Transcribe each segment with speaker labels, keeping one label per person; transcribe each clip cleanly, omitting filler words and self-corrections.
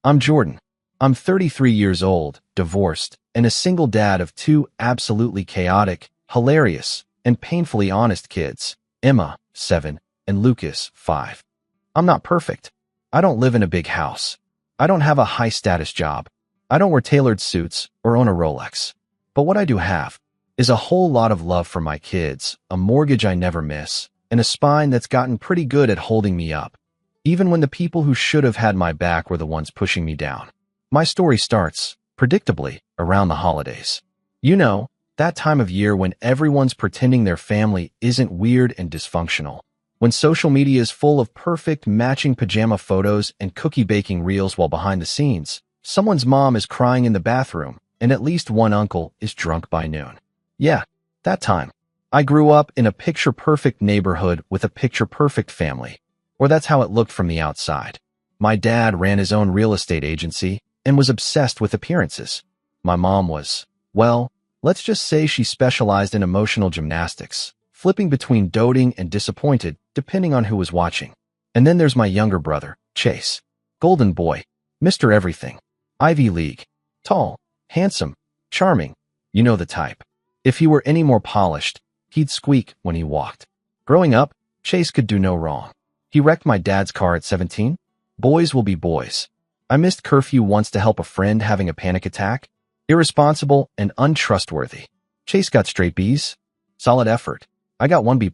Speaker 1: I'm Jordan. I'm 33 years old, divorced, and a single dad of two absolutely chaotic, hilarious, and painfully honest kids, Emma, 7, and Lucas, 5. I'm not perfect. I don't live in a big house. I don't have a high-status job. I don't wear tailored suits or own a Rolex. But what I do have is a whole lot of love for my kids, a mortgage I never miss, and a spine that's gotten pretty good at holding me up, even when the people who should have had my back were the ones pushing me down. My story starts, predictably, around the holidays. You know, that time of year when everyone's pretending their family isn't weird and dysfunctional. When social media is full of perfect matching pajama photos and cookie baking reels while behind the scenes, someone's mom is crying in the bathroom, and at least one uncle is drunk by noon. Yeah, that time. I grew up in a picture-perfect neighborhood with a picture-perfect family, or that's how it looked from the outside. My dad ran his own real estate agency and was obsessed with appearances. My mom was, well, let's just say she specialized in emotional gymnastics, flipping between doting and disappointed depending on who was watching. And then there's my younger brother, Chase. Golden boy, Mr. Everything. Ivy League. Tall, handsome, charming. You know the type. If he were any more polished, he'd squeak when he walked. Growing up, Chase could do no wrong. He wrecked my dad's car at 17. Boys will be boys. I missed curfew once to help a friend having a panic attack. Irresponsible and untrustworthy. Chase got straight B's. Solid effort. I got 1 B+.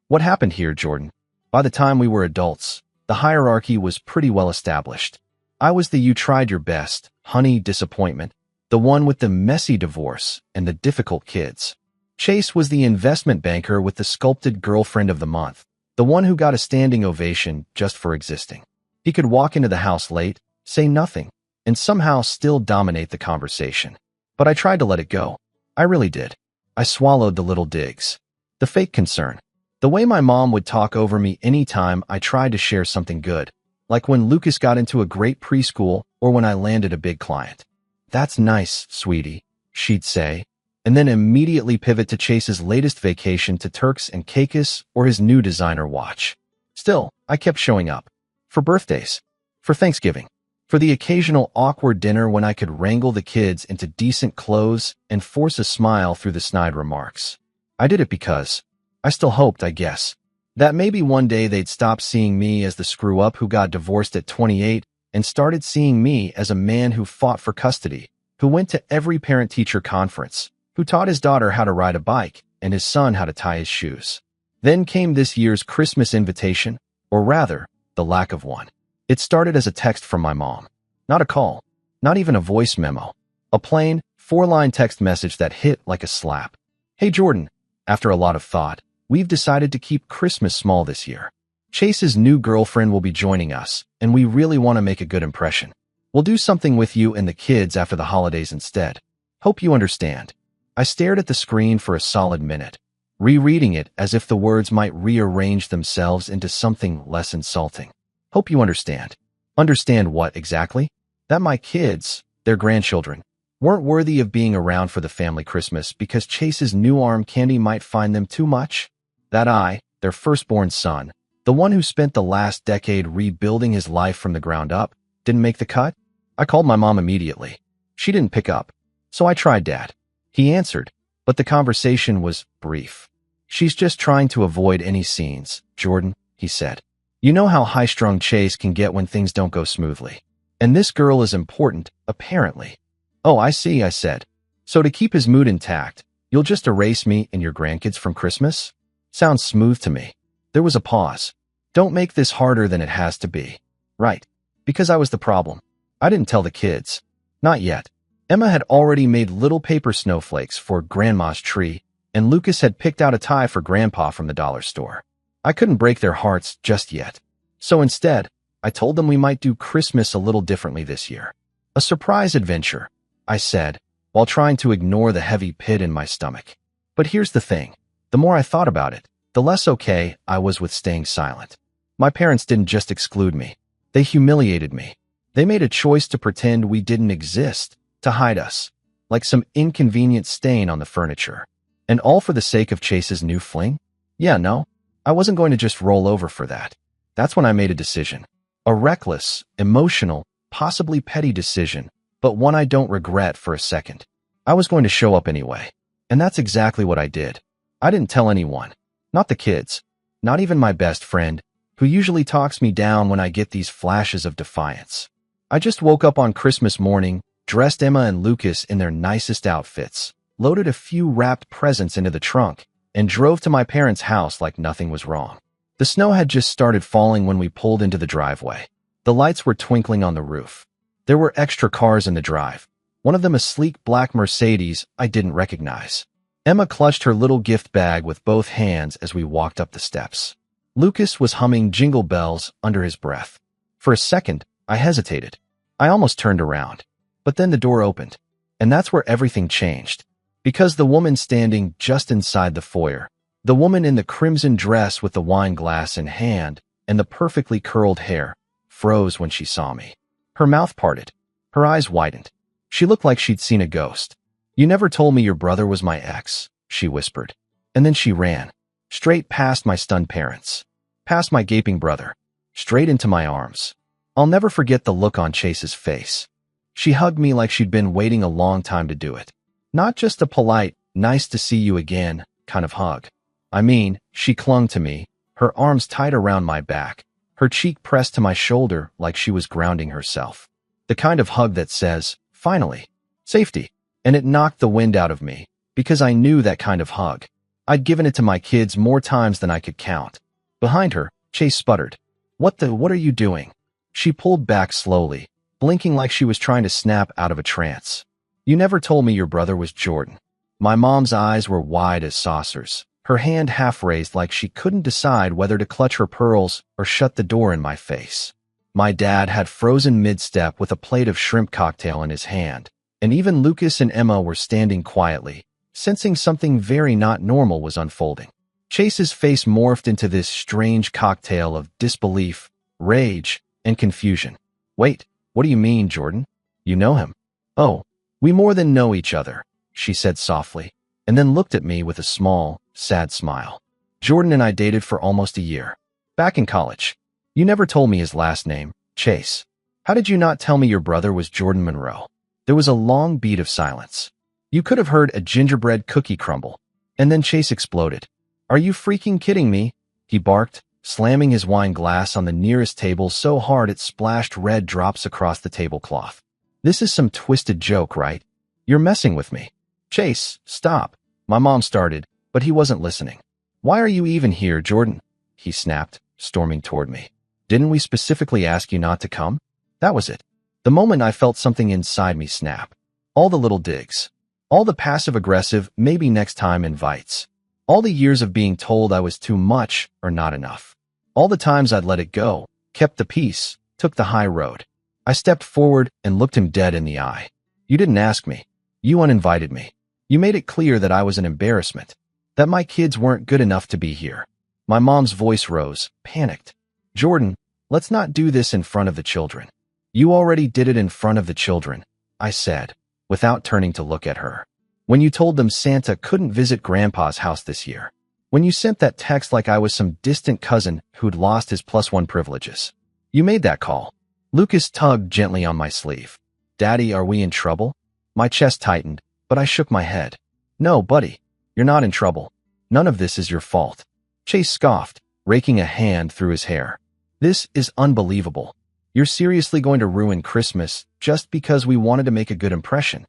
Speaker 1: What happened here, Jordan? By the time we were adults, the hierarchy was pretty well established. I was the you tried your best, honey disappointment, the one with the messy divorce and the difficult kids. Chase was the investment banker with the sculpted girlfriend of the month, the one who got a standing ovation just for existing. He could walk into the house late, say nothing, and somehow still dominate the conversation. But I tried to let it go. I really did. I swallowed the little digs. The fake concern. The way my mom would talk over me anytime I tried to share something good, like when Lucas got into a great preschool or when I landed a big client. That's nice, sweetie, she'd say, and then immediately pivot to Chase's latest vacation to Turks and Caicos or his new designer watch. Still, I kept showing up. For birthdays. For Thanksgiving. For the occasional awkward dinner when I could wrangle the kids into decent clothes and force a smile through the snide remarks. I did it because I still hoped, I guess, that maybe one day they'd stop seeing me as the screw-up who got divorced at 28 and started seeing me as a man who fought for custody, who went to every parent-teacher conference, who taught his daughter how to ride a bike and his son how to tie his shoes. Then came this year's Christmas invitation, or rather, the lack of one. It started as a text from my mom. Not a call, not even a voice memo. A plain, 4-line text message that hit like a slap. Hey Jordan, after a lot of thought, we've decided to keep Christmas small this year. Chase's new girlfriend will be joining us, and we really want to make a good impression. We'll do something with you and the kids after the holidays instead. Hope you understand. I stared at the screen for a solid minute, rereading it as if the words might rearrange themselves into something less insulting. Hope you understand. Understand what exactly? That my kids, their grandchildren, weren't worthy of being around for the family Christmas because Chase's new arm candy might find them too much? That I, their firstborn son, the one who spent the last decade rebuilding his life from the ground up, didn't make the cut? I called my mom immediately. She didn't pick up. So I tried Dad. He answered, but the conversation was brief. She's just trying to avoid any scenes, Jordan, he said. You know how high-strung Chase can get when things don't go smoothly. And this girl is important, apparently. Oh, I see, I said. So to keep his mood intact, you'll just erase me and your grandkids from Christmas? Sounds smooth to me. There was a pause. Don't make this harder than it has to be. Right. Because I was the problem. I didn't tell the kids. Not yet. Emma had already made little paper snowflakes for Grandma's tree, and Lucas had picked out a tie for Grandpa from the dollar store. I couldn't break their hearts just yet. So instead, I told them we might do Christmas a little differently this year. A surprise adventure, I said, while trying to ignore the heavy pit in my stomach. But here's the thing. The more I thought about it, the less okay I was with staying silent. My parents didn't just exclude me. They humiliated me. They made a choice to pretend we didn't exist, to hide us, like some inconvenient stain on the furniture. And all for the sake of Chase's new fling? Yeah, no. I wasn't going to just roll over for that. That's when I made a decision. A reckless, emotional, possibly petty decision, but one I don't regret for a second. I was going to show up anyway. And that's exactly what I did. I didn't tell anyone. Not the kids. Not even my best friend, who usually talks me down when I get these flashes of defiance. I just woke up on Christmas morning, dressed Emma and Lucas in their nicest outfits, loaded a few wrapped presents into the trunk, and drove to my parents' house like nothing was wrong. The snow had just started falling when we pulled into the driveway. The lights were twinkling on the roof. There were extra cars in the drive, one of them a sleek black Mercedes I didn't recognize. Emma clutched her little gift bag with both hands as we walked up the steps. Lucas was humming Jingle Bells under his breath. For a second, I hesitated. I almost turned around. But then the door opened. And that's where everything changed. Because the woman standing just inside the foyer, the woman in the crimson dress with the wine glass in hand and the perfectly curled hair, froze when she saw me. Her mouth parted. Her eyes widened. She looked like she'd seen a ghost. "You never told me your brother was my ex," she whispered. And then she ran. Straight past my stunned parents. Past my gaping brother. Straight into my arms. I'll never forget the look on Chase's face. She hugged me like she'd been waiting a long time to do it. Not just a polite, "nice to see you again" kind of hug. I mean, she clung to me, her arms tight around my back, her cheek pressed to my shoulder like she was grounding herself. The kind of hug that says, "Finally, safety." And it knocked the wind out of me, because I knew that kind of hug. I'd given it to my kids more times than I could count. Behind her, Chase sputtered. What are you doing?" She pulled back slowly, blinking like she was trying to snap out of a trance. "You never told me your brother was Jordan." My mom's eyes were wide as saucers, her hand half raised like she couldn't decide whether to clutch her pearls or shut the door in my face. My dad had frozen mid-step with a plate of shrimp cocktail in his hand, and even Lucas and Emma were standing quietly, sensing something very not normal was unfolding. Chase's face morphed into this strange cocktail of disbelief, rage, and confusion. "Wait, what do you mean, Jordan? You know him?" "Oh, we more than know each other," she said softly, and then looked at me with a small, sad smile. "Jordan and I dated for almost a year. Back in college. You never told me his last name, Chase. How did you not tell me your brother was Jordan Monroe?" There was a long beat of silence. You could have heard a gingerbread cookie crumble. And then Chase exploded. "Are you freaking kidding me?" he barked, slamming his wine glass on the nearest table so hard it splashed red drops across the tablecloth. "This is some twisted joke, right? You're messing with me." "Chase, stop," my mom started, but he wasn't listening. "Why are you even here, Jordan?" he snapped, storming toward me. "Didn't we specifically ask you not to come?" That was it. The moment I felt something inside me snap. All the little digs. All the passive-aggressive, maybe next time invites. All the years of being told I was too much or not enough. All the times I'd let it go, kept the peace, took the high road. I stepped forward and looked him dead in the eye. "You didn't ask me. You uninvited me. You made it clear that I was an embarrassment. That my kids weren't good enough to be here." My mom's voice rose, panicked. "Jordan, let's not do this in front of the children." "You already did it in front of the children," I said, without turning to look at her. "When you told them Santa couldn't visit Grandpa's house this year. When you sent that text like I was some distant cousin who'd lost his +1 privileges. You made that call." Lucas tugged gently on my sleeve. "Daddy, are we in trouble?" My chest tightened, but I shook my head. "No, buddy, you're not in trouble. None of this is your fault." Chase scoffed, raking a hand through his hair. "This is unbelievable. You're seriously going to ruin Christmas just because we wanted to make a good impression."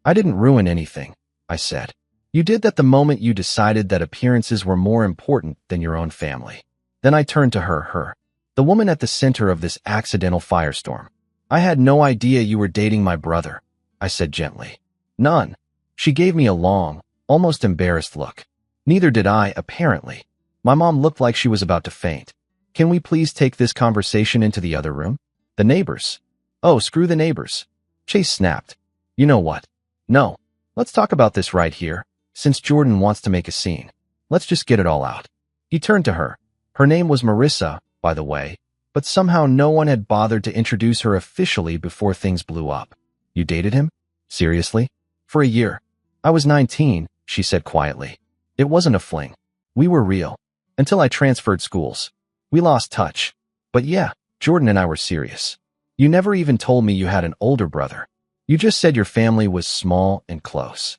Speaker 1: "I didn't ruin anything," I said. "You did that the moment you decided that appearances were more important than your own family." Then I turned to her, the woman at the center of this accidental firestorm. "I had no idea you were dating my brother," I said gently. "None." She gave me a long, almost embarrassed look. Neither did I, apparently. My mom looked like she was about to faint. "Can we please take this conversation into the other room? The neighbors." "Oh, screw the neighbors." Chase snapped. "You know what? No. Let's talk about this right here, since Jordan wants to make a scene. Let's just get it all out." He turned to her. Her name was Marissa, by the way, but somehow no one had bothered to introduce her officially before things blew up. "You dated him? Seriously?" "For a year. I was 19, she said quietly. "It wasn't a fling. We were real. Until I transferred schools. We lost touch. But yeah, Jordan and I were serious." You never even told me you had an older brother. You just said your family was small and close.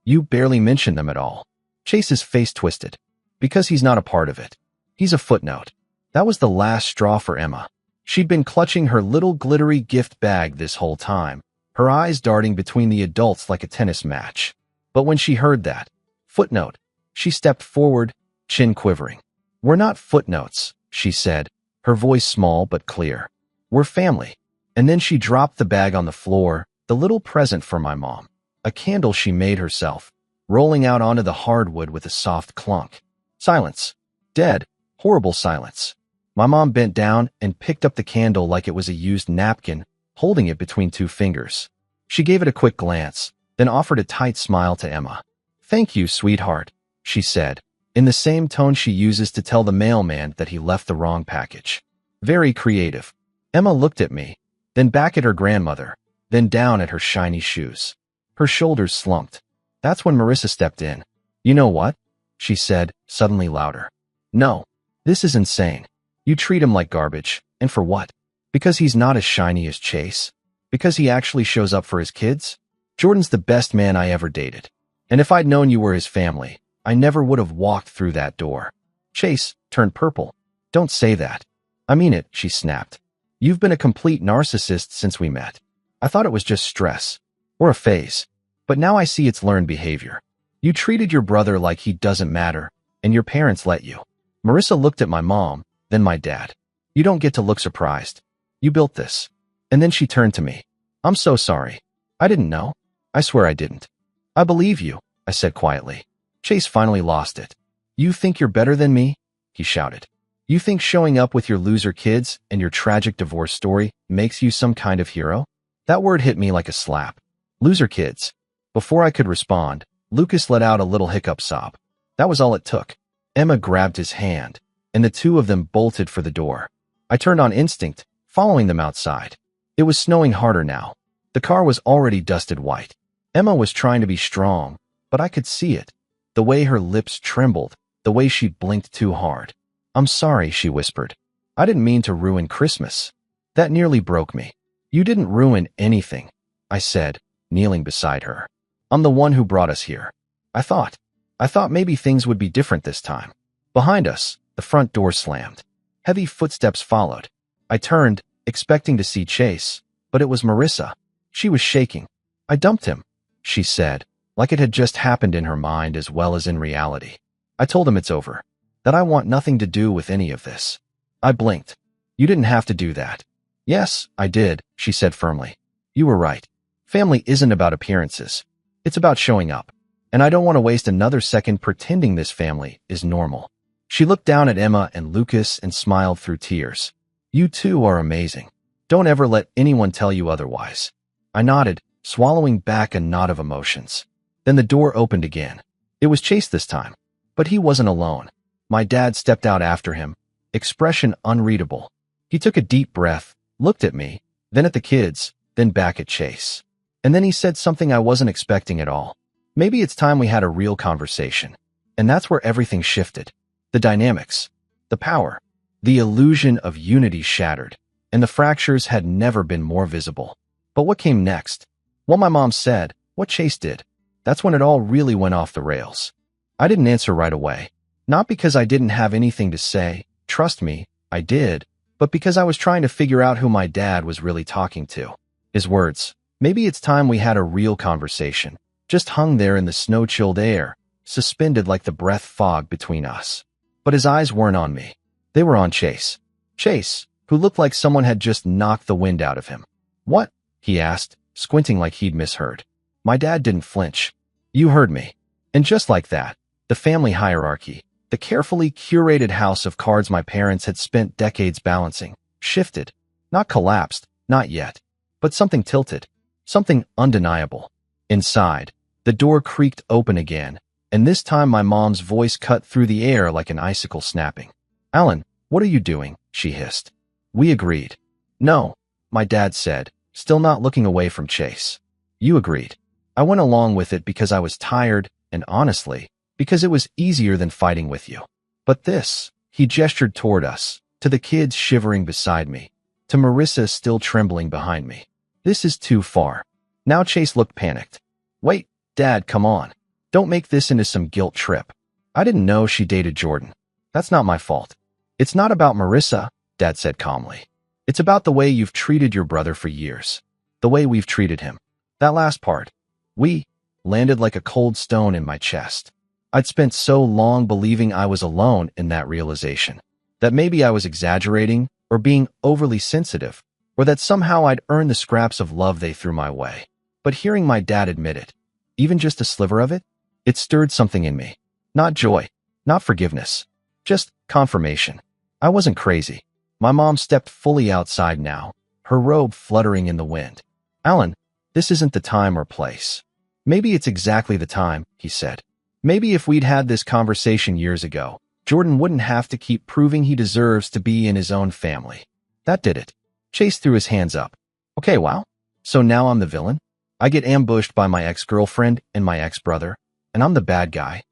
Speaker 1: You barely mentioned them at all. Chase's face twisted. Because he's not a part of it. He's a footnote. That was the last straw for Emma. She'd been clutching her little glittery gift bag this whole time, her eyes darting between the adults like a tennis match. But when she heard that footnote, she stepped forward, chin quivering. We're not footnotes, she said, her voice small but clear. We're family. And then she dropped the bag on the floor, the little present for my mom. A candle she made herself, rolling out onto the hardwood with a soft clunk. Silence. Dead, horrible silence. My mom bent down and picked up the candle like it was a used napkin, holding it between two fingers. She gave it a quick glance, then offered a tight smile to Emma. Thank you, sweetheart, she said, in the same tone she uses to tell the mailman that he left the wrong package. Very creative. Emma looked at me, then back at her grandmother, then down at her shiny shoes. Her shoulders slumped. That's when Marissa stepped in. You know what? She said, suddenly louder. No. This is insane. You treat him like garbage. And for what? Because he's not as shiny as Chase? Because he actually shows up for his kids? Jordan's the best man I ever dated. And if I'd known you were his family, I never would have walked through that door. Chase turned purple. Don't say that. I mean it, she snapped. You've been a complete narcissist since we met. I thought it was just stress. Or a phase. But now I see it's learned behavior. You treated your brother like he doesn't matter, and your parents let you. Marissa looked at my mom, then my dad. You don't get to look surprised. You built this. And then she turned to me. I'm so sorry. I didn't know. I swear I didn't. I believe you, I said quietly. Chase finally lost it. You think you're better than me? He shouted. You think showing up with your loser kids and your tragic divorce story makes you some kind of hero? That word hit me like a slap. Loser kids. Before I could respond, Lucas let out a little hiccup sob. That was all it took. Emma grabbed his hand, and the two of them bolted for the door. I turned on instinct, following them outside. It was snowing harder now. The car was already dusted white. Emma was trying to be strong, but I could see it. The way her lips trembled, the way she blinked too hard. I'm sorry, she whispered. I didn't mean to ruin Christmas. That nearly broke me. You didn't ruin anything, I said, kneeling beside her. I'm the one who brought us here. I thought maybe things would be different this time. Behind us, the front door slammed. Heavy footsteps followed. I turned, expecting to see Chase, but it was Marissa. She was shaking. I dumped him, she said, like it had just happened in her mind as well as in reality. I told him it's over, that I want nothing to do with any of this. I blinked. You didn't have to do that. Yes, I did, she said firmly. You were right. Family isn't about appearances. It's about showing up. And I don't want to waste another second pretending this family is normal. She looked down at Emma and Lucas and smiled through tears. You two are amazing. Don't ever let anyone tell you otherwise. I nodded, swallowing back a knot of emotions. Then the door opened again. It was Chase this time. But he wasn't alone. My dad stepped out after him, expression unreadable. He took a deep breath, looked at me, then at the kids, then back at Chase. And then he said something I wasn't expecting at all. Maybe it's time we had a real conversation. And that's where everything shifted. The dynamics, the power, the illusion of unity shattered, and the fractures had never been more visible. But what came next? What my mom said, what Chase did, that's when it all really went off the rails. I didn't answer right away. Not because I didn't have anything to say, trust me, I did, but because I was trying to figure out who my dad was really talking to. His words, maybe it's time we had a real conversation, just hung there in the snow-chilled air, suspended like the breath fog between us. But his eyes weren't on me. They were on Chase. Chase, who looked like someone had just knocked the wind out of him. What? He asked, squinting like he'd misheard. My dad didn't flinch. You heard me. And just like that, the family hierarchy, the carefully curated house of cards my parents had spent decades balancing, shifted. Not collapsed, not yet. But something tilted. Something undeniable. Inside, the door creaked open again, and this time my mom's voice cut through the air like an icicle snapping. Alan, what are you doing? She hissed. We agreed. No, my dad said, still not looking away from Chase. You agreed. I went along with it because I was tired, and honestly, because it was easier than fighting with you. But this, he gestured toward us, to the kids shivering beside me. to Marissa still trembling behind me. This is too far. Now Chase looked panicked. Wait, Dad, come on. Don't make this into some guilt trip. I didn't know she dated Jordan. That's not my fault. It's not about Marissa, Dad said calmly. It's about the way you've treated your brother for years. The way we've treated him. That last part. We landed like a cold stone in my chest. I'd spent so long believing I was alone in that realization. That maybe I was exaggerating or being overly sensitive, or that somehow I'd earned the scraps of love they threw my way. But hearing my dad admit it, even just a sliver of it, it stirred something in me. Not joy, not forgiveness, just confirmation. I wasn't crazy. My mom stepped fully outside now, her robe fluttering in the wind. Alan, this isn't the time or place. Maybe it's exactly the time, he said. Maybe if we'd had this conversation years ago, Jordan wouldn't have to keep proving he deserves to be in his own family. That did it. Chase threw his hands up. Okay, wow. So now I'm the villain? I get ambushed by my ex-girlfriend and my ex-brother, and I'm the bad guy.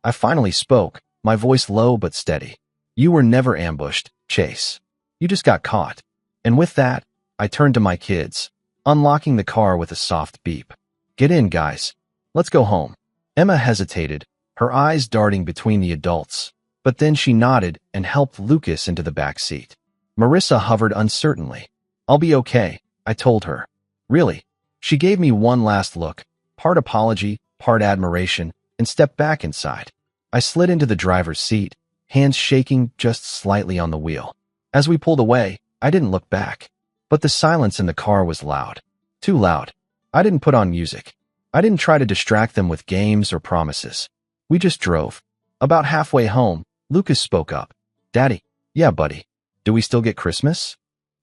Speaker 1: I finally spoke, my voice low but steady. You were never ambushed, Chase. You just got caught. And with that, I turned to my kids, unlocking the car with a soft beep. Get in, guys. Let's go home. Emma hesitated, her eyes darting between the adults, but then she nodded and helped Lucas into the back seat. Marissa hovered uncertainly. I'll be okay, I told her. Really? She gave me one last look, part apology, part admiration, and stepped back inside. I slid into the driver's seat, hands shaking just slightly on the wheel. As we pulled away, I didn't look back. But the silence in the car was loud. Too loud. I didn't put on music. I didn't try to distract them with games or promises. We just drove. About halfway home, Lucas spoke up. Daddy, yeah, buddy. Do we still get Christmas?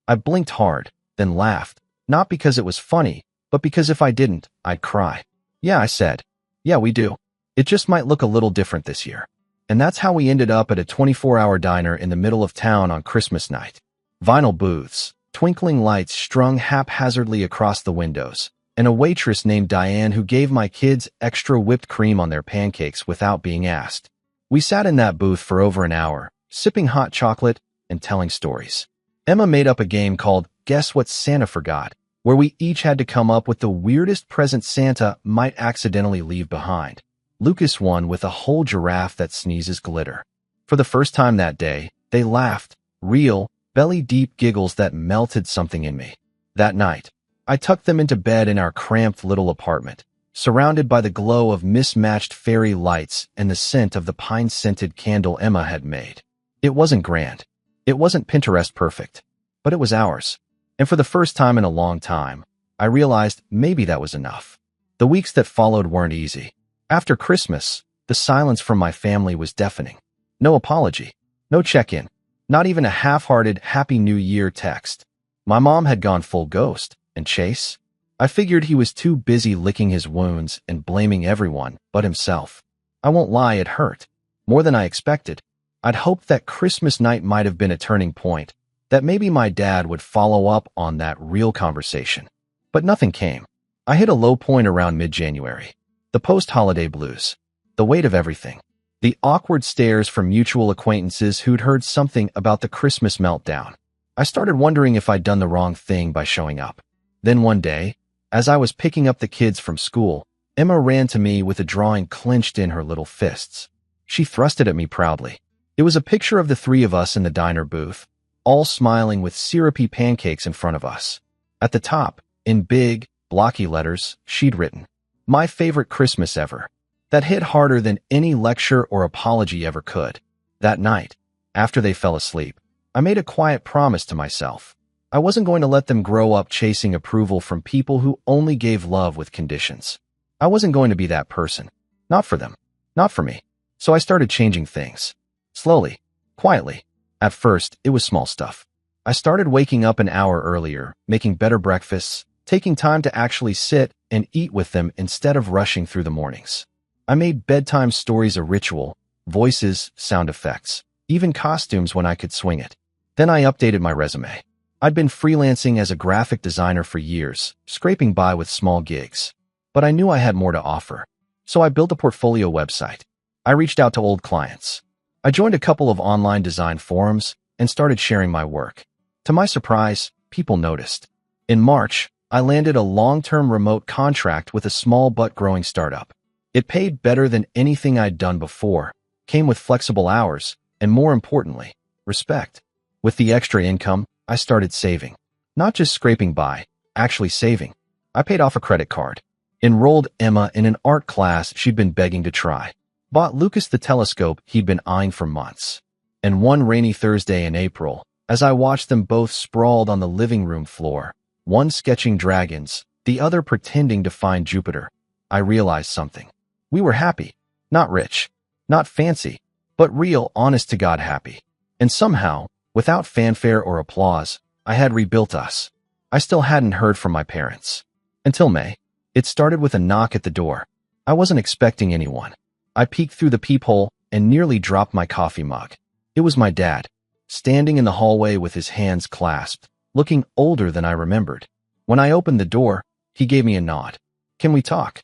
Speaker 1: I blinked hard, then laughed, not because it was funny, but because if I didn't, I'd cry. Yeah, I said. Yeah, we do. It just might look a little different this year. And that's how we ended up at a 24-hour diner in the middle of town on Christmas night. Vinyl booths, twinkling lights strung haphazardly across the windows, and a waitress named Diane who gave my kids extra whipped cream on their pancakes without being asked. We sat in that booth for over an hour, sipping hot chocolate and telling stories. Emma made up a game called Guess What Santa Forgot, where we each had to come up with the weirdest present Santa might accidentally leave behind. Lucas won with a whole giraffe that sneezes glitter. For the first time that day, they laughed, real, belly-deep giggles that melted something in me. That night, I tucked them into bed in our cramped little apartment, surrounded by the glow of mismatched fairy lights and the scent of the pine-scented candle Emma had made. It wasn't grand. It wasn't Pinterest perfect, but it was ours. And for the first time in a long time, I realized maybe that was enough. The weeks that followed weren't easy. After Christmas, the silence from my family was deafening. No apology, no check-in, not even a half-hearted Happy New Year text. My mom had gone full ghost, and Chase? I figured he was too busy licking his wounds and blaming everyone but himself. I won't lie, it hurt. More than I expected. I'd hoped that Christmas night might have been a turning point, that maybe my dad would follow up on that real conversation. But nothing came. I hit a low point around mid-January. The post-holiday blues. The weight of everything. The awkward stares from mutual acquaintances who'd heard something about the Christmas meltdown. I started wondering if I'd done the wrong thing by showing up. Then one day, as I was picking up the kids from school, Emma ran to me with a drawing clenched in her little fists. She thrust it at me proudly. It was a picture of the three of us in the diner booth, all smiling with syrupy pancakes in front of us. At the top, in big, blocky letters, she'd written, "My favorite Christmas ever." That hit harder than any lecture or apology ever could. That night, after they fell asleep, I made a quiet promise to myself. I wasn't going to let them grow up chasing approval from people who only gave love with conditions. I wasn't going to be that person. Not for them. Not for me. So I started changing things. Slowly. Quietly. At first, it was small stuff. I started waking up an hour earlier, making better breakfasts, taking time to actually sit and eat with them instead of rushing through the mornings. I made bedtime stories a ritual, voices, sound effects, even costumes when I could swing it. Then I updated my resume. I'd been freelancing as a graphic designer for years, scraping by with small gigs. But I knew I had more to offer. So I built a portfolio website. I reached out to old clients. I joined a couple of online design forums and started sharing my work. To my surprise, people noticed. In March, I landed a long-term remote contract with a small but growing startup. It paid better than anything I'd done before, came with flexible hours, and more importantly, respect. With the extra income, I started saving. Not just scraping by, actually saving. I paid off a credit card. Enrolled Emma in an art class she'd been begging to try. Bought Lucas the telescope he'd been eyeing for months. And one rainy Thursday in April, as I watched them both sprawled on the living room floor, one sketching dragons, the other pretending to find Jupiter, I realized something. We were happy. Not rich. Not fancy. But real, honest-to-God happy. And somehow, without fanfare or applause, I had rebuilt us. I still hadn't heard from my parents. Until May. It started with a knock at the door. I wasn't expecting anyone. I peeked through the peephole and nearly dropped my coffee mug. It was my dad, standing in the hallway with his hands clasped, looking older than I remembered. When I opened the door, he gave me a nod. "Can we talk?"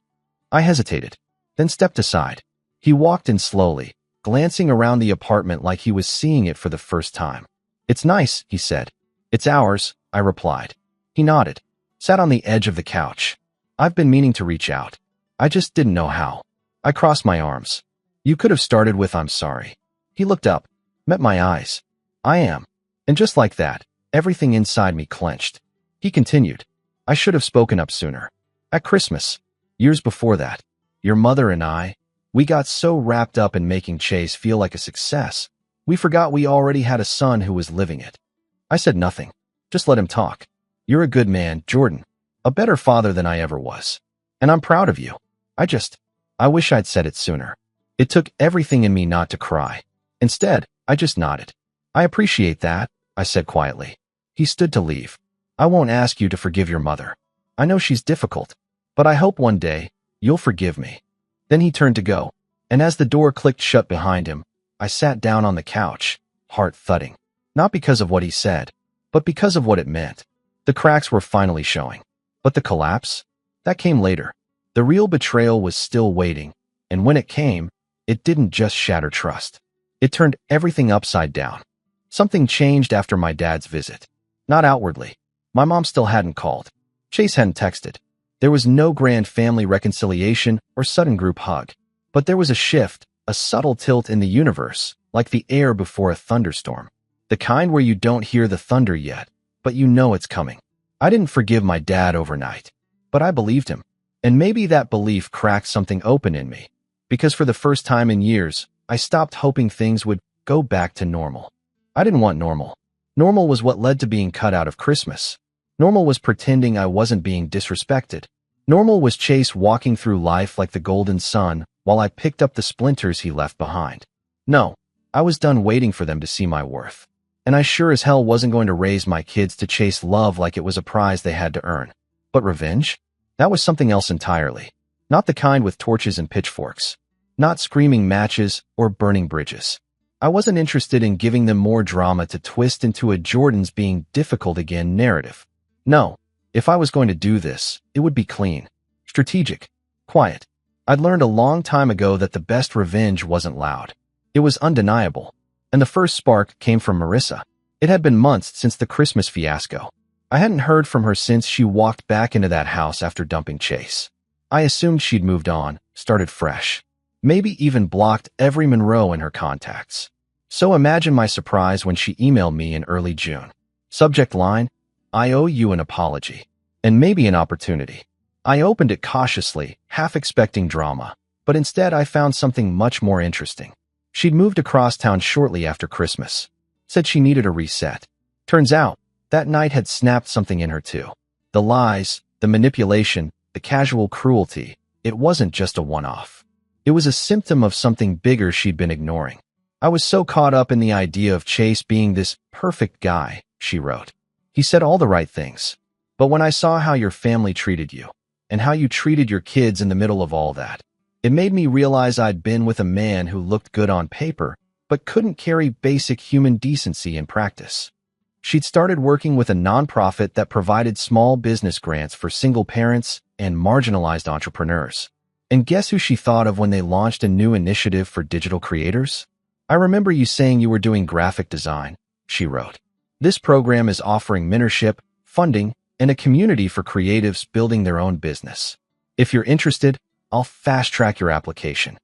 Speaker 1: I hesitated, then stepped aside. He walked in slowly, glancing around the apartment like he was seeing it for the first time. "It's nice," he said. "It's ours," I replied. He nodded, sat on the edge of the couch. "I've been meaning to reach out. I just didn't know how." I crossed my arms. "You could have started with 'I'm sorry.'" He looked up, met my eyes. "I am." And just like that, everything inside me clenched. He continued, "I should have spoken up sooner. At Christmas. Years before that. Your mother and I, we got so wrapped up in making Chase feel like a success, we forgot we already had a son who was living it." I said nothing. Just let him talk. "You're a good man, Jordan. A better father than I ever was. And I'm proud of you. I wish I'd said it sooner." It took everything in me not to cry. Instead, I just nodded. "I appreciate that," I said quietly. He stood to leave. "I won't ask you to forgive your mother. I know she's difficult, but I hope one day you'll forgive me." Then he turned to go, and as the door clicked shut behind him, I sat down on the couch, heart thudding. Not because of what he said, but because of what it meant. The cracks were finally showing. But the collapse? That came later. The real betrayal was still waiting, and when it came, it didn't just shatter trust. It turned everything upside down. Something changed after my dad's visit. Not outwardly. My mom still hadn't called. Chase hadn't texted. There was no grand family reconciliation or sudden group hug. But there was a shift, a subtle tilt in the universe, like the air before a thunderstorm. The kind where you don't hear the thunder yet, but you know it's coming. I didn't forgive my dad overnight, but I believed him. And maybe that belief cracked something open in me, because for the first time in years, I stopped hoping things would go back to normal. I didn't want normal. Normal was what led to being cut out of Christmas. Normal was pretending I wasn't being disrespected. Normal was Chase walking through life like the golden sun while I picked up the splinters he left behind. No, I was done waiting for them to see my worth. And I sure as hell wasn't going to raise my kids to chase love like it was a prize they had to earn. But revenge? That was something else entirely. Not the kind with torches and pitchforks. Not screaming matches or burning bridges. I wasn't interested in giving them more drama to twist into a Jordan's being difficult again narrative. No, if I was going to do this, it would be clean, strategic, quiet. I'd learned a long time ago that the best revenge wasn't loud. It was undeniable. And the first spark came from Marissa. It had been months since the Christmas fiasco. I hadn't heard from her since she walked back into that house after dumping Chase. I assumed she'd moved on, started fresh. Maybe even blocked every Monroe in her contacts. So imagine my surprise when she emailed me in early June. Subject line, "I owe you an apology. And maybe an opportunity." I opened it cautiously, half expecting drama, but instead I found something much more interesting. She'd moved across town shortly after Christmas. Said she needed a reset. Turns out, that night had snapped something in her too. The lies, the manipulation, the casual cruelty. It wasn't just a one-off. It was a symptom of something bigger she'd been ignoring. "I was so caught up in the idea of Chase being this perfect guy," she wrote. "He said all the right things. But when I saw how your family treated you, and how you treated your kids in the middle of all that, it made me realize I'd been with a man who looked good on paper, but couldn't carry basic human decency in practice." She'd started working with a nonprofit that provided small business grants for single parents and marginalized entrepreneurs. And guess who she thought of when they launched a new initiative for digital creators? "I remember you saying you were doing graphic design," she wrote. This program is offering mentorship, funding, and a community for creatives building their own business. If you're interested, I'll fast-track your application."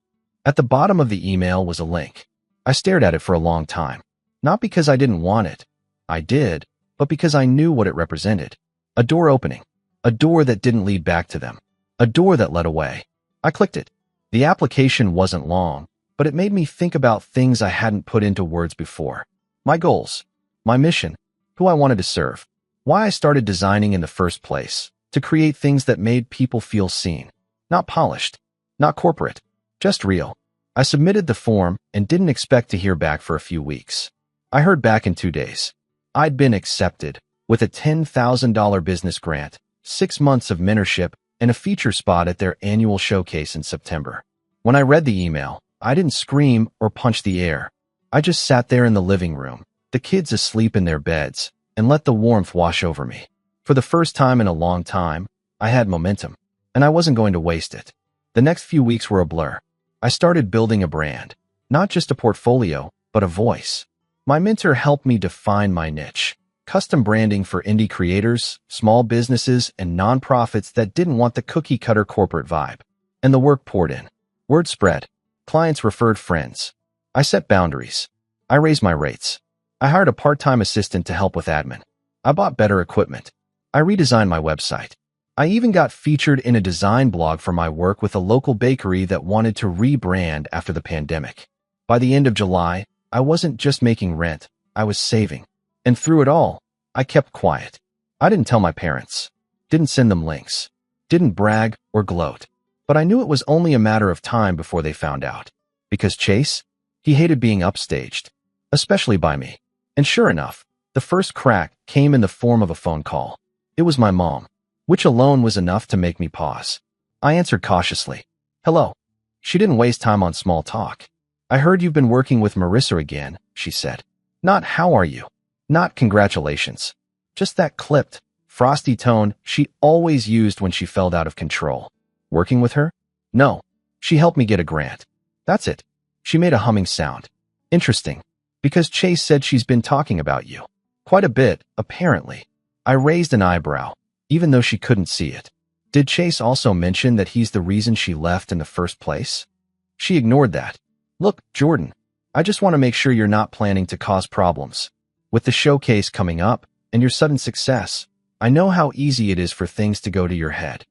Speaker 1: At the bottom of the email was a link. I stared at it for a long time. Not because I didn't want it. I did, but because I knew what it represented. A door opening. A door that didn't lead back to them. A door that led away. I clicked it. The application wasn't long, but it made me think about things I hadn't put into words before. My goals. My mission. Who I wanted to serve. Why I started designing in the first place. To create things that made people feel seen. Not polished. Not corporate. Just real. I submitted the form and didn't expect to hear back for a few weeks. I heard back in 2 days. I'd been accepted, with a $10,000 business grant, 6 months of mentorship, and a feature spot at their annual showcase in September. When I read the email, I didn't scream or punch the air. I just sat there in the living room, the kids asleep in their beds, and let the warmth wash over me. For the first time in a long time, I had momentum, and I wasn't going to waste it. The next few weeks were a blur. I started building a brand, not just a portfolio, but a voice. My mentor helped me define my niche. Custom branding for indie creators, small businesses, and nonprofits that didn't want the cookie-cutter corporate vibe. And the work poured in. Word spread. Clients referred friends. I set boundaries. I raised my rates. I hired a part-time assistant to help with admin. I bought better equipment. I redesigned my website. I even got featured in a design blog for my work with a local bakery that wanted to rebrand after the pandemic. By the end of July, I wasn't just making rent, I was saving. And through it all, I kept quiet. I didn't tell my parents. Didn't send them links. Didn't brag or gloat. But I knew it was only a matter of time before they found out. Because Chase, he hated being upstaged. Especially by me. And sure enough, the first crack came in the form of a phone call. It was my mom. Which alone was enough to make me pause. I answered cautiously. "Hello." She didn't waste time on small talk. "I heard you've been working with Marissa again," she said. Not "how are you?" Not "congratulations." Just that clipped, frosty tone she always used when she felt out of control. Working with her? No. She helped me get a grant. That's it. She made a humming sound. Interesting. Because Chase said she's been talking about you. Quite a bit, apparently. I raised an eyebrow, even though she couldn't see it. Did Chase also mention that he's the reason she left in the first place? She ignored that. "Look, Jordan, I just want to make sure you're not planning to cause problems. With the showcase coming up and your sudden success, I know how easy it is for things to go to your head."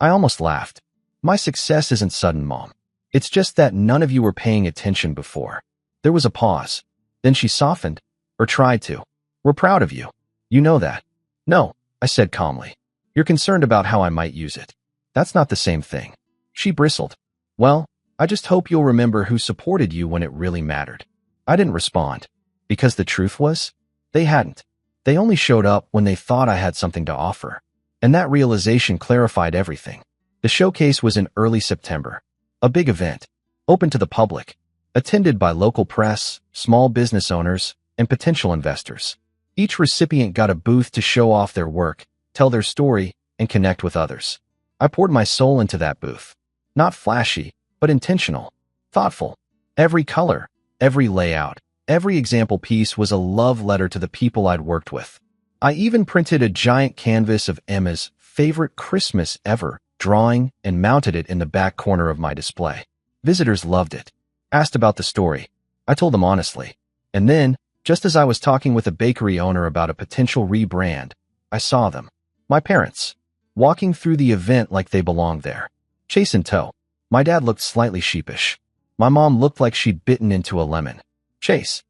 Speaker 1: I almost laughed. "My success isn't sudden, Mom. It's just that none of you were paying attention before." There was a pause. Then she softened, or tried to. "We're proud of you. You know that." "No," I said calmly. "You're concerned about how I might use it. That's not the same thing." She bristled. "Well, I just hope you'll remember who supported you when it really mattered." I didn't respond. Because the truth was, they hadn't. They only showed up when they thought I had something to offer. And that realization clarified everything. The showcase was in early September. A big event. Open to the public. Attended by local press, small business owners, and potential investors. Each recipient got a booth to show off their work, tell their story, and connect with others. I poured my soul into that booth. Not flashy, but intentional. Thoughtful. Every color, every layout, every example piece was a love letter to the people I'd worked with. I even printed a giant canvas of Emma's favorite Christmas ever drawing and mounted it in the back corner of my display. Visitors loved it. Asked about the story. I told them honestly. And then, just as I was talking with a bakery owner about a potential rebrand, I saw them. My parents. Walking through the event like they belonged there. Chase in tow. My dad looked slightly sheepish. My mom looked like she'd bitten into a lemon. Chase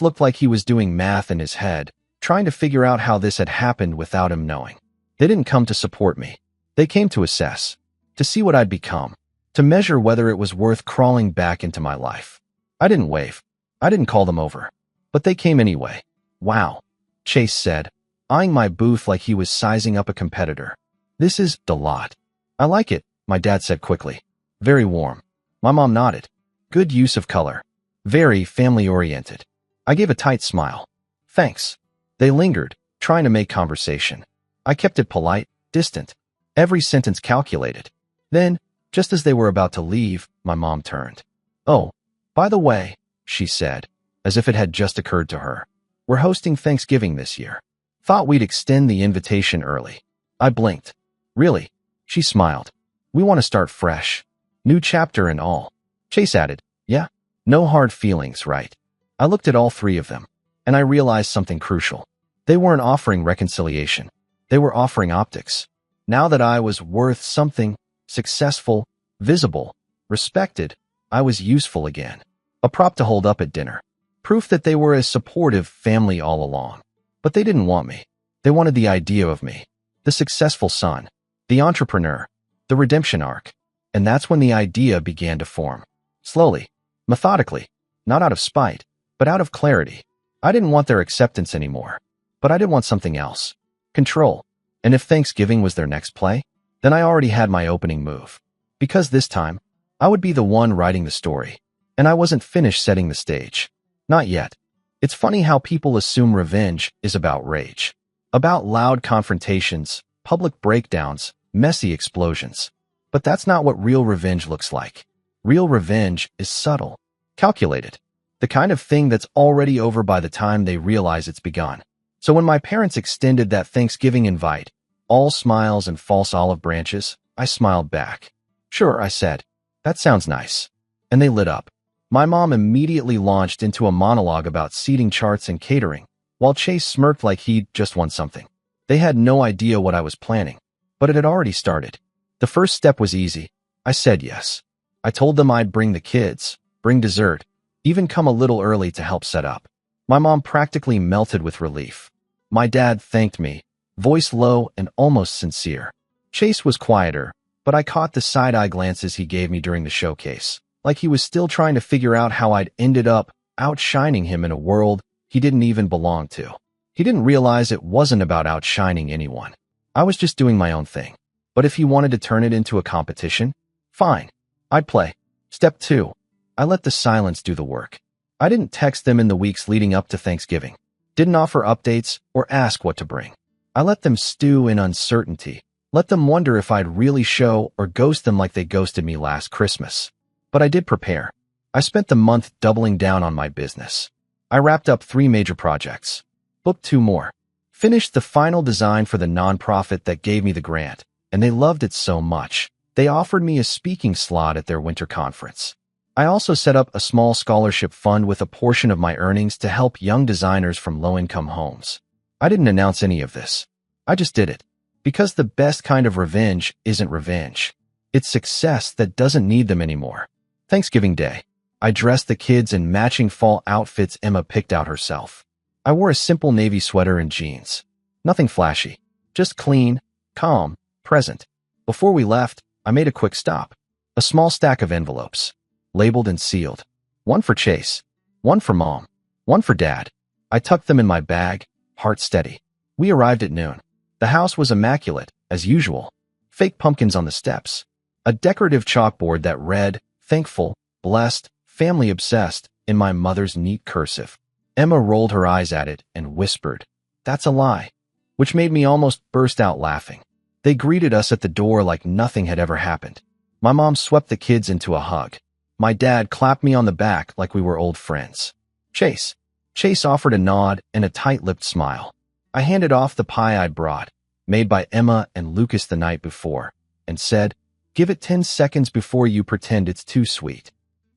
Speaker 1: looked like he was doing math in his head, trying to figure out how this had happened without him knowing. They didn't come to support me. They came to assess. To see what I'd become. To measure whether it was worth crawling back into my life. I didn't wave. I didn't call them over. But they came anyway. "Wow," Chase said, eyeing my booth like he was sizing up a competitor. "This is a lot." "I like it," my dad said quickly. "Very warm." My mom nodded. "Good use of color. Very family-oriented." I gave a tight smile. "Thanks." They lingered, trying to make conversation. I kept it polite, distant. Every sentence calculated. Then, just as they were about to leave, my mom turned. "Oh, by the way," she said, as if it had just occurred to her. We're hosting Thanksgiving this year. Thought we'd extend the invitation early. I blinked. Really? She smiled. We want to start fresh. New chapter and all. Chase added, yeah? No hard feelings, right? I looked at all three of them, and I realized something crucial. They weren't offering reconciliation. They were offering optics. Now that I was worth something, successful, visible, respected, I was useful again. A prop to hold up at dinner. Proof that they were a supportive family all along. But they didn't want me. They wanted the idea of me. The successful son. The entrepreneur. The redemption arc. And that's when the idea began to form. Slowly. Methodically. Not out of spite, but out of clarity. I didn't want their acceptance anymore. But I did want something else. Control. And if Thanksgiving was their next play, then I already had my opening move. Because this time, I would be the one writing the story. And I wasn't finished setting the stage. Not yet. It's funny how people assume revenge is about rage. About loud confrontations, public breakdowns, messy explosions. But that's not what real revenge looks like. Real revenge is subtle, calculated. The kind of thing that's already over by the time they realize it's begun. So when my parents extended that Thanksgiving invite, all smiles and false olive branches, I smiled back. Sure, I said. That sounds nice. And they lit up. My mom immediately launched into a monologue about seating charts and catering, while Chase smirked like he'd just won something. They had no idea what I was planning, but it had already started. The first step was easy. I said yes. I told them I'd bring the kids, bring dessert, even come a little early to help set up. My mom practically melted with relief. My dad thanked me, voice low and almost sincere. Chase was quieter, but I caught the side-eye glances he gave me during the showcase, like he was still trying to figure out how I'd ended up outshining him in a world he didn't even belong to. He didn't realize it wasn't about outshining anyone. I was just doing my own thing. But if he wanted to turn it into a competition, fine. I'd play. Step 2. I let the silence do the work. I didn't text them in the weeks leading up to Thanksgiving. Didn't offer updates or ask what to bring. I let them stew in uncertainty. Let them wonder if I'd really show or ghost them like they ghosted me last Christmas. But I did prepare. I spent the month doubling down on my business. I wrapped up 3 major projects. Booked 2 more. Finished the final design for the nonprofit that gave me the grant, and they loved it so much, they offered me a speaking slot at their winter conference. I also set up a small scholarship fund with a portion of my earnings to help young designers from low-income homes. I didn't announce any of this. I just did it. Because the best kind of revenge isn't revenge. It's success that doesn't need them anymore. Thanksgiving Day. I dressed the kids in matching fall outfits Emma picked out herself. I wore a simple navy sweater and jeans. Nothing flashy. Just clean, calm, present. Before we left, I made a quick stop. A small stack of envelopes. Labeled and sealed. 1 for Chase. 1 for Mom. 1 for Dad. I tucked them in my bag, heart steady. We arrived at noon. The house was immaculate, as usual. Fake pumpkins on the steps. A decorative chalkboard that read, thankful, blessed, family obsessed, in my mother's neat cursive. Emma rolled her eyes at it and whispered, "That's a lie," which made me almost burst out laughing. They greeted us at the door like nothing had ever happened. My mom swept the kids into a hug. My dad clapped me on the back like we were old friends. Chase. Chase offered a nod and a tight-lipped smile. I handed off the pie I'd brought, made by Emma and Lucas the night before, and said, "Give it 10 seconds before you pretend it's too sweet."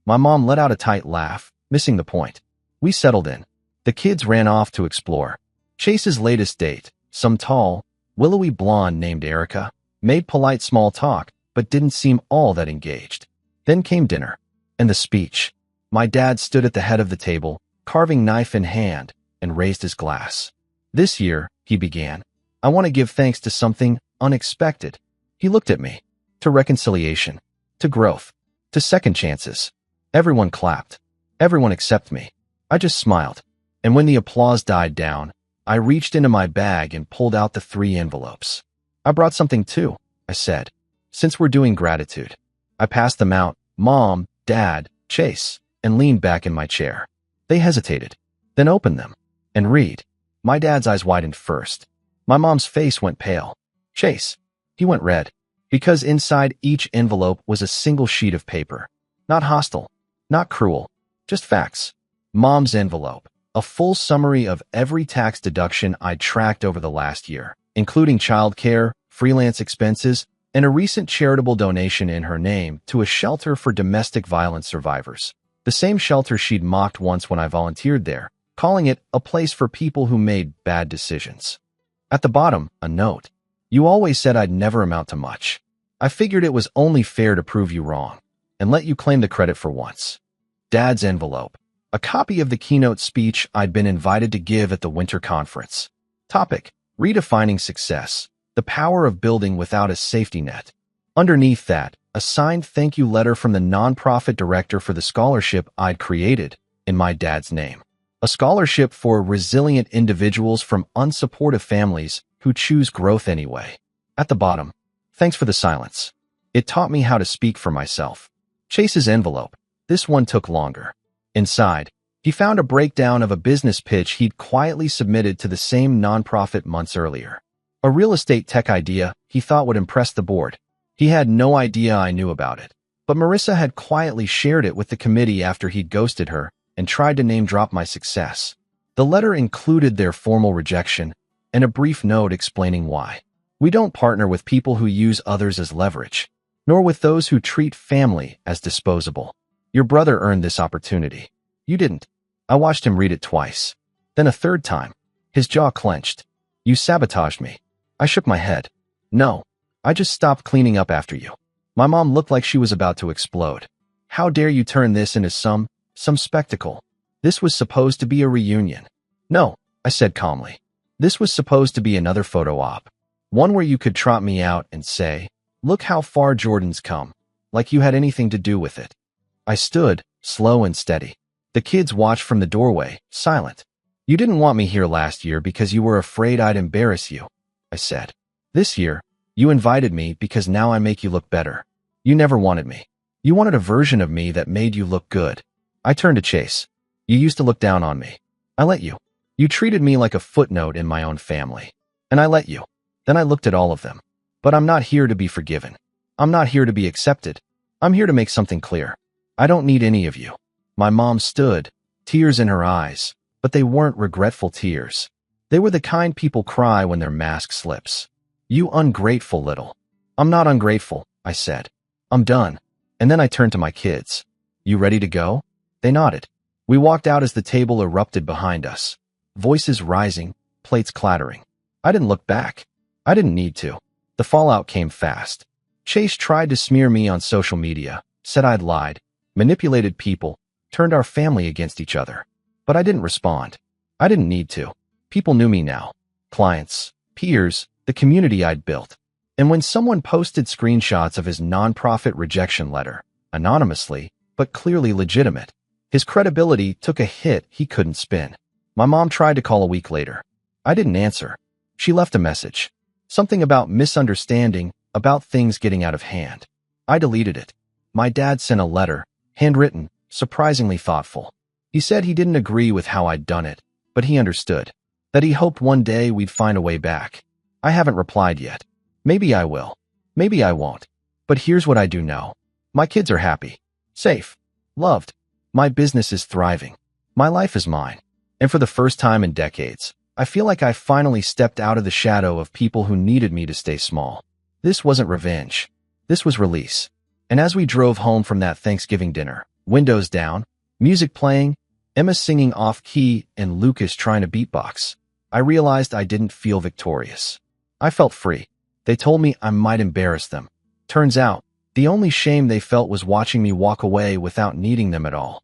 Speaker 1: My mom let out a tight laugh, missing the point. We settled in. The kids ran off to explore. Chase's latest date, some tall, willowy blonde named Erica, made polite small talk, but didn't seem all that engaged. Then came dinner. And the speech. My dad stood at the head of the table, carving knife in hand, and raised his glass. "This year," he began, "I want to give thanks to something unexpected." He looked at me. To reconciliation. To growth. To second chances. Everyone clapped. Everyone except me. I just smiled. And when the applause died down, I reached into my bag and pulled out the 3 envelopes. "I brought something too," I said. "Since we're doing gratitude." I passed them out, Mom, Dad, Chase, and leaned back in my chair. They hesitated, then opened them. And read. My dad's eyes widened first. My mom's face went pale. Chase. He went red. Because inside each envelope was a single sheet of paper. Not hostile. Not cruel. Just facts. Mom's envelope. a full summary of every tax deduction I'd tracked over the last year, including childcare, freelance expenses, and a recent charitable donation in her name to a shelter for domestic violence survivors. The same shelter she'd mocked once when I volunteered there, calling it a place for people who made bad decisions. At the bottom, a note. You always said I'd never amount to much. I figured it was only fair to prove you wrong and let you claim the credit for once. Dad's envelope. A copy of the keynote speech I'd been invited to give at the winter conference. Topic: Redefining Success. The power of building without a safety net. Underneath that, a signed thank you letter from the nonprofit director for the scholarship I'd created in my dad's name. A scholarship for resilient individuals from unsupportive families who choose growth anyway. At the bottom, thanks for the silence. It taught me how to speak for myself. Chase's envelope. This one took longer. Inside, he found a breakdown of a business pitch he'd quietly submitted to the same nonprofit months earlier. A real estate tech idea he thought would impress the board. He had no idea I knew about it, but Marissa had quietly shared it with the committee after he'd ghosted her and tried to name-drop my success. The letter included their formal rejection and a brief note explaining why. We don't partner with people who use others as leverage, nor with those who treat family as disposable. Your brother earned this opportunity. You didn't. I watched him read it twice. Then a third time. His jaw clenched. You sabotaged me. I shook my head. No, I just stopped cleaning up after you. My mom looked like she was about to explode. How dare you turn this into some spectacle? This was supposed to be a reunion. No, I said calmly. This was supposed to be another photo op. One where you could trot me out and say, look how far Jordan's come, like you had anything to do with it. I stood, slow and steady. The kids watched from the doorway, silent. You didn't want me here last year because you were afraid I'd embarrass you, I said. This year, you invited me because now I make you look better. You never wanted me. You wanted a version of me that made you look good. I turned to Chase. You used to look down on me. I let you. You treated me like a footnote in my own family. And I let you. Then I looked at all of them. But I'm not here to be forgiven. I'm not here to be accepted. I'm here to make something clear. I don't need any of you. My mom stood, tears in her eyes, but they weren't regretful tears. They were the kind people cry when their mask slips. You ungrateful little. I'm not ungrateful, I said. I'm done. And then I turned to my kids. You ready to go? They nodded. We walked out as the table erupted behind us. Voices rising, plates clattering. I didn't look back. I didn't need to. The fallout came fast. Chase tried to smear me on social media, said I'd lied, manipulated people, turned our family against each other. But I didn't respond. I didn't need to. People knew me now. Clients, peers, the community I'd built. And when someone posted screenshots of his nonprofit rejection letter, anonymously, but clearly legitimate, his credibility took a hit he couldn't spin. My mom tried to call a week later. I didn't answer. She left a message. Something about misunderstanding, about things getting out of hand. I deleted it. My dad sent a letter, handwritten, surprisingly thoughtful. He said he didn't agree with how I'd done it, but he understood. That he hoped one day we'd find a way back. I haven't replied yet. Maybe I will. Maybe I won't. But here's what I do know. My kids are happy. Safe. Loved. My business is thriving. My life is mine. And for the first time in decades, I feel like I finally stepped out of the shadow of people who needed me to stay small. This wasn't revenge. This was release. And as we drove home from that Thanksgiving dinner, windows down, music playing, Emma singing off-key, and Lucas trying to beatbox, I realized I didn't feel victorious. I felt free. They told me I might embarrass them. Turns out, the only shame they felt was watching me walk away without needing them at all.